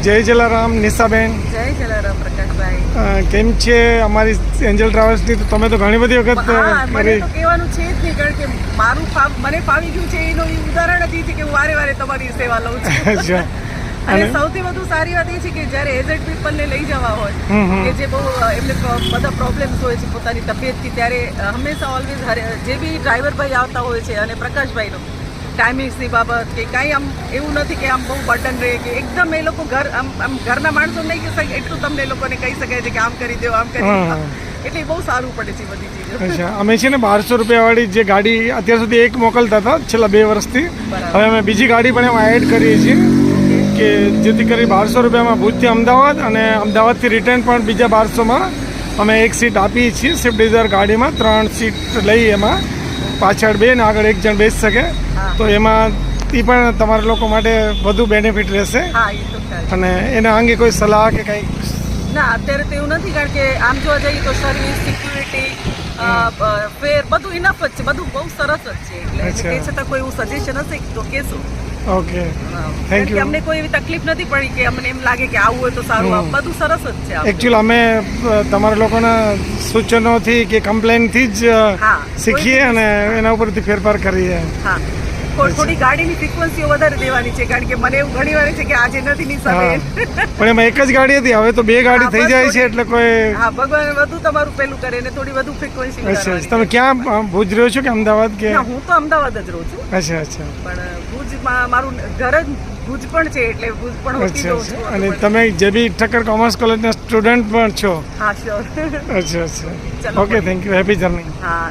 જય જલારામ નિશાબેન. જય જલારામ પ્રકાશભાઈ. કેમ છે અમારી એન્જલ ટ્રાવેલ્સની? તો તમે તો ઘણી બધી વખત મને તો કહેવાનું છે જ નહીં, કારણ કે મને ફાવી ગયું છે એનું ઉદાહરણ જ છે કે હું વારે વારે તમારી સેવા લઉં છું. અને સૌથી વધુ સારી વાત એ છે કે જ્યારે એજન્ટ પીપલને લઈ જવા હોય કે જે બહુ એમને બધા પ્રોબ્લેમ્સ હોય છે પોતાની તબિયતથી, ત્યારે હંમેશા ઓલવેઝ જે બી ડ્રાઈવર ભાઈ આવતા હોય છે અને પ્રકાશભાઈનો ટાઈમિંગ્સની બાબત કે કાંઈ આમ એવું નથી કે આમ બહુ બર્ડન રહે, કે એકદમ એ લોકો આમ ઘરના માણસો નહીં કહી શકે એટલું તમને એ લોકોને કહી શકાય છે કે આમ કરી દો આમ કરી દો, એટલે બહુ સારું પડે છે બધી ચીજો. અચ્છા, અમે છે ને 1200 રૂપિયાવાળી જે ગાડી અત્યાર સુધી એક મોકલતા હતા છેલ્લા 2 વર્ષથી, હવે અમે બીજી ગાડી પણ એમાં એડ કરીએ છીએ કે જેથી કરી 1200 રૂપિયામાં ભુજથી અમદાવાદ અને અમદાવાદથી રિટર્ન પણ બીજા 1200માં અમે એક સીટ આપીએ છીએ. સ્વિફ્ટ ડિઝાયર ગાડીમાં 3 સીટ લઈ, એમાં પાછળ 2 ને આગળ 1 જણ બેસી શકે, તો એમાં એ પણ તમારા લોકો માટે વધુ બેનિફિટ રહેશે. અને એના અંગે કોઈ સલાહ કે કંઈ? ના, અત્યારે તો એવું નથી, કારણ કે આમ જોવા જઈએ તો સર્વિસ, સિક્યુરિટી, ફેર બધું ઇનફ જ છે, બધું બહુ સરસ જ છે. એટલે તે છતાં કોઈ એવું સજેશન હશે તો કહેશું. Okay, thank you. અમને કોઈ એવી તકલીફ નથી પડી કે અમને એમ લાગે કે આવું હોય તો સારું, બધું સરસ જ છે. એકચ્યુઅલી અમે તમારા લોકોના સૂચનોથી કે કમ્પ્લેનથી જ શીખીએ અને એના ઉપરથી ફેરફાર કરીએ. હા, થોડી ગાડીની ફ્રીક્વન્સીઓ વધારે દેવાની છે, કારણ કે મને એવું ઘણી વાર છે કે આજે નથી નિશાબેન, પણ એમાં એક જ ગાડી હતી, હવે તો 2 ગાડી થઈ જાય છે, એટલે કોઈ ભગવાન વધુ તમારું પેલું કરે ને થોડી વધુ ફ્રીક્વન્સી. અચ્છા, તમે ક્યાં ભુજ રહ્યો છો કે અમદાવાદ કે? હું તો અમદાવાદ જ રહું છું. અચ્છા અચ્છા. પણ ભુજમાં મારું ઘર જ ભુજ પણ છે, એટલે ભુજ પણ હોતી રહું છું. અને તમે જે બી ઠક્કર કોમર્સ કોલેજના સ્ટુડન્ટ પણ છો? હા, શ્યોર. અચ્છા અચ્છા. Okay, thank you. Happy journey. હા.